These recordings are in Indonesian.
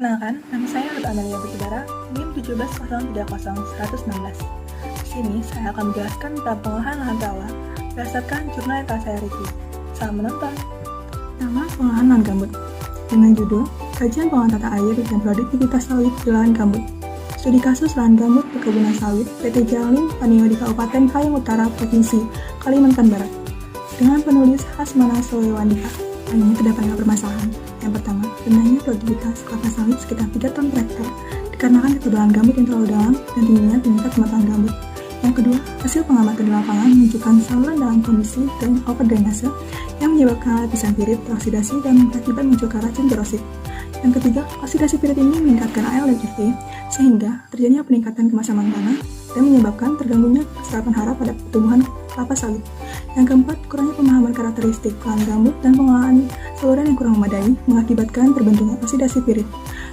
Kenalkan, nama saya Ruth Amelia Batubara, NIM 170301116. Di sini saya akan menjelaskan tentang pengolahan lahan rawa berdasarkan jurnal yang telah saya review. Selamat menonton. Nama pengolahan lahan gambut dengan judul Kajian Pengolahan Tata Air dan Produktivitas Sawit di Lahan Gambut. Studi kasus lahan gambut perkebunan sawit PT Jalin Panio di Kabupaten Kayong Utara, Provinsi Kalimantan Barat. Dengan penulis Hasmana Solewandika. Ini terdapat beberapa permasalahan. Yang pertama, rendahnya produktivitas kelapa sawit sekitar 3 ton per hektar dikarenakan ketebalan gambut yang terlalu dalam dan tingginya tingkat kematangan gambut. Yang kedua, hasil pengamatan di lapangan menunjukkan saluran dalam kondisi overdrainase yang menyebabkan lapisan pirit terosidasi dan berakibat munculkan racun korosif. Yang ketiga, oksidasi pirit ini meningkatkan AL dan UV sehingga terjadinya peningkatan kemasaman tanah dan menyebabkan terganggunya keserapan hara pada pertumbuhan kelapa sawit. Yang keempat, kurangnya pemahaman karakteristik lahan gambut dan pengolahan saluran yang kurang memadai mengakibatkan terbentuknya oksidasi pirit.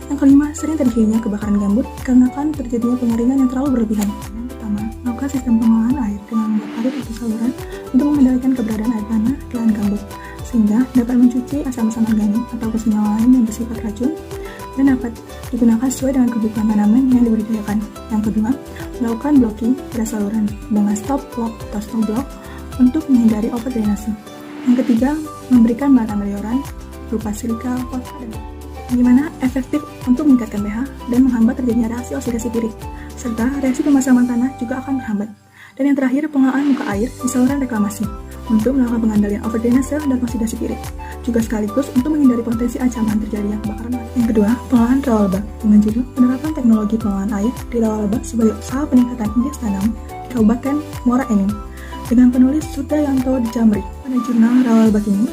Yang kelima, sering terjadinya kebakaran gambut dikarenakan terjadinya pengeringan yang terlalu berlebihan. Yang pertama, melakukan sistem pengolahan air dengan membuat parit atau saluran untuk mengendalikan keberadaan air tanah di lahan gambut, sehingga dapat mencuci asam-asam organik atau senyawa lain yang bersifat racun dan dapat digunakan sesuai dengan kebutuhan tanaman yang dibudidayakan. Yang kedua, melakukan blocking pada saluran dengan stop block atau stop block untuk menghindari overdrainase. Yang ketiga, memberikan bahan amelioran berupa silika, fosfat, yang dimana efektif untuk meningkatkan pH dan menghambat terjadinya reaksi oksidasi pirit, serta reaksi pemasaman tanah juga akan berhambat. Dan yang terakhir, pengolahan muka air di saluran reklamasi untuk melakukan pengandalian overdrainase dan oksidasi pirit, juga sekaligus untuk menghindari potensi ancaman terjadinya kebakaran lahan. Yang kedua, pengolahan rawa lebah dengan judul penerapan teknologi pengolahan air di rawa lebah sebagai usaha peningkatan indeks tanam di Kabupaten Muara Enim dengan penulis Sudayanto Jamri pada jurnal rawa lebah ini.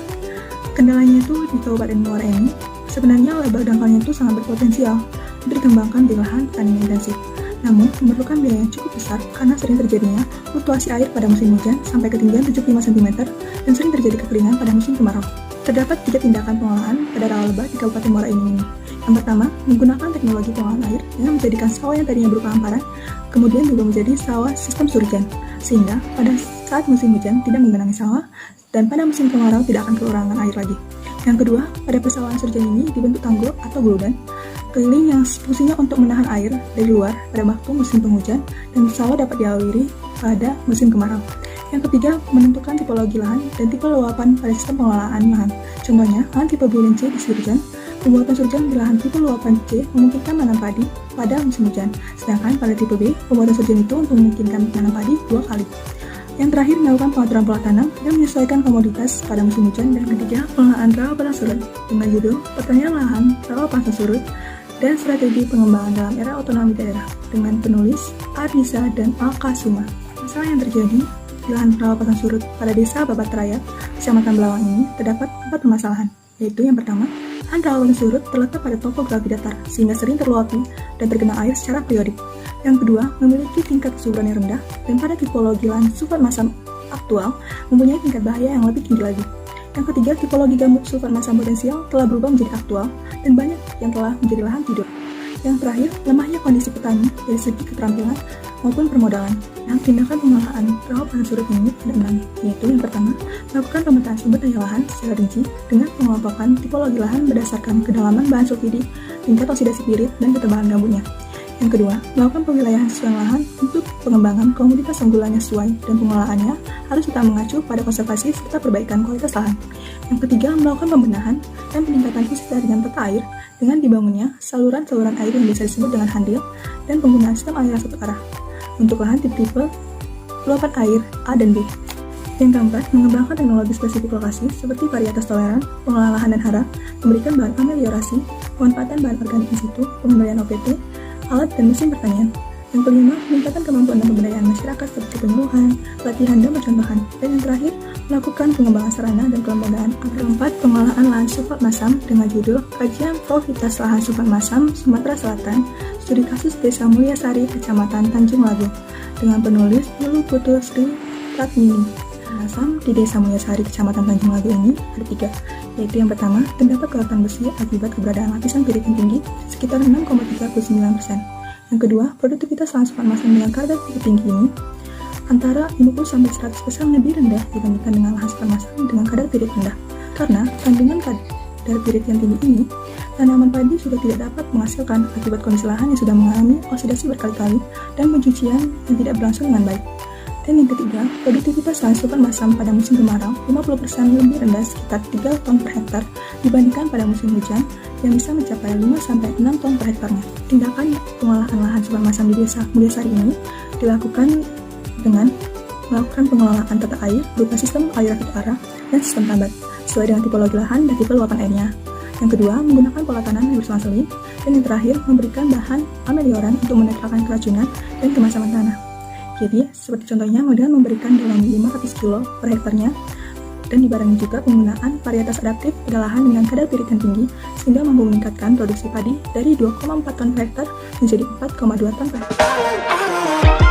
Kendalanya itu di Kabupaten Muara Enim, sebenarnya lebah dangkalnya itu sangat berpotensial untuk dikembangkan di lahan pertanian intensif. Namun, memerlukan biaya yang cukup besar karena sering terjadinya fluktuasi air pada musim hujan sampai ketinggian 75 cm dan sering terjadi kekeringan pada musim kemarau. Terdapat 3 tindakan pengolahan pada rawa lebah di Kabupaten Muara Enim ini. Yang pertama, menggunakan teknologi pengolahan air dengan menjadikan sawah yang tadinya berupa hamparan, kemudian juga menjadi sawah sistem surjan, sehingga pada saat musim hujan tidak menggenangi sawah dan pada musim kemarau tidak akan kekurangan air lagi. Yang kedua, pada persawahan surjan ini dibentuk tanggul atau guludan keliling yang fungsinya untuk menahan air dari luar pada waktu musim penghujan dan sawah dapat dialiri pada musim kemarau. Yang ketiga, menentukan tipologi lahan dan tipe luapan pada sistem pengelolaan lahan. Contohnya, lahan tipe B dan C di surjan, pembuatan surjan di lahan tipe luapan C memungkinkan menanam padi pada musim hujan, sedangkan pada tipe B, pembuatan surjan itu untuk memungkinkan menanam padi 2 kali. Yang terakhir, melakukan pengaturan pola tanam dan menyesuaikan komoditas pada musim hujan. Dan ketiga, pengolahan rawa pasang surut dengan judul Pertanian Lahan Rawa Pasang Surut dan Strategi Pengembangan dalam Era Otonomi Daerah dengan penulis Ardisa dan Al-Kasuma. Masalah yang terjadi di lahan rawa pasang surut pada desa Babat Raya, Kecamatan Belawang ini terdapat 4 permasalahan, yaitu yang pertama, lahan rawa pasang surut terletak pada topografi datar sehingga sering terluapi dan tergenang air secara periodik. Yang kedua, memiliki tingkat kesuburan yang rendah dan pada tipologi lahan sulfat masam aktual mempunyai tingkat bahaya yang lebih tinggi lagi. Yang ketiga, tipologi gambut sulfat masam potensial telah berubah menjadi aktual dan banyak yang telah menjadi lahan tidur. Yang terakhir, lemahnya kondisi petani dari segi keterampilan maupun permodalan. Yang tindakan pengolahan rawa pasang surut ini ada 6, yaitu yang pertama, melakukan pemetaan sumber daya lahan secara rinci dengan mengelompokan tipologi lahan berdasarkan kedalaman bahan sulfidi, tingkat oksidasi pirit, dan ketebalan gambutnya. Yang kedua, melakukan pewilayahan sesuai lahan untuk pengembangan komoditas unggulannya sesuai dan pengelolaannya harus tetap mengacu pada konservasi serta perbaikan kualitas lahan. Yang ketiga, melakukan pembenahan dan peningkatan fungsi jaringan tata air dengan dibangunnya saluran-saluran air yang biasa disebut dengan handil dan penggunaan sistem aliran satu arah untuk lahan tipe luapan air A dan B. Yang keempat, mengembangkan teknologi spesifik lokasi seperti varietas toleran, pengelolaan lahan dan hara, memberikan bahan ameliorasi, pemanfaatan bahan organik in situ, pengendalian OPT, alat dan mesin pertanian. Yang kelima, meningkatkan kemampuan dan pemberdayaan masyarakat seperti penyuluhan, pelatihan dan percontohan. Dan yang terakhir, melakukan pengembangan sarana dan kelembagaan. Yang keempat, pengolahan lahan sulfat masam dengan judul Kajian Produktivitas Lahan Sulfat Masam Sumatera Selatan, Studi Kasus Desa Mulyasari, Kecamatan Tanjung Labu, dengan penulis Lulu Putu Sri Ratmini. Masam di Desa Mulyasari, Kecamatan Tanjung Labu ini ada 3, yaitu yang pertama, terdapat kelautan besi akibat keberadaan lapisan pirit yang tinggi sekitar 6,39%. Yang kedua, produktivitas lahan sulfat masam dengan kadar pirit tinggi ini antara 50-100% lebih rendah dibandingkan dengan lahan sulfat masam dengan kadar pirit rendah. Karena kandungan kadar pirit yang tinggi ini Tanaman padi sudah tidak dapat menghasilkan akibat kondisi lahan yang sudah mengalami oksidasi berkali-kali dan pencucian yang tidak berlangsung dengan baik. Dan yang ketiga, produktivitas lahan super masam pada musim kemarau 50% lebih rendah sekitar 3 ton per hektar dibandingkan pada musim hujan yang bisa mencapai 5-6 ton per hektarnya. Tindakan pengolahan lahan super masam di desa Mulyasari ini dilakukan dengan melakukan pengelolaan tata air berupa sistem aliran satu arah dan sistem tambat sesuai dengan tipologi lahan dan tipe luapan airnya. Yang kedua, menggunakan pola tanam yang berselang-seling, dan yang terakhir, memberikan bahan amelioran untuk menetralkan keracunan dan kemasaman tanah. Jadi, seperti contohnya dengan memberikan dalam 500 kg per hektarnya, dan dibarengi juga penggunaan varietas adaptif pada lahan dengan kadar piritan tinggi, sehingga mampu meningkatkan produksi padi dari 2,4 ton per hektar menjadi 4,2 ton per hektar.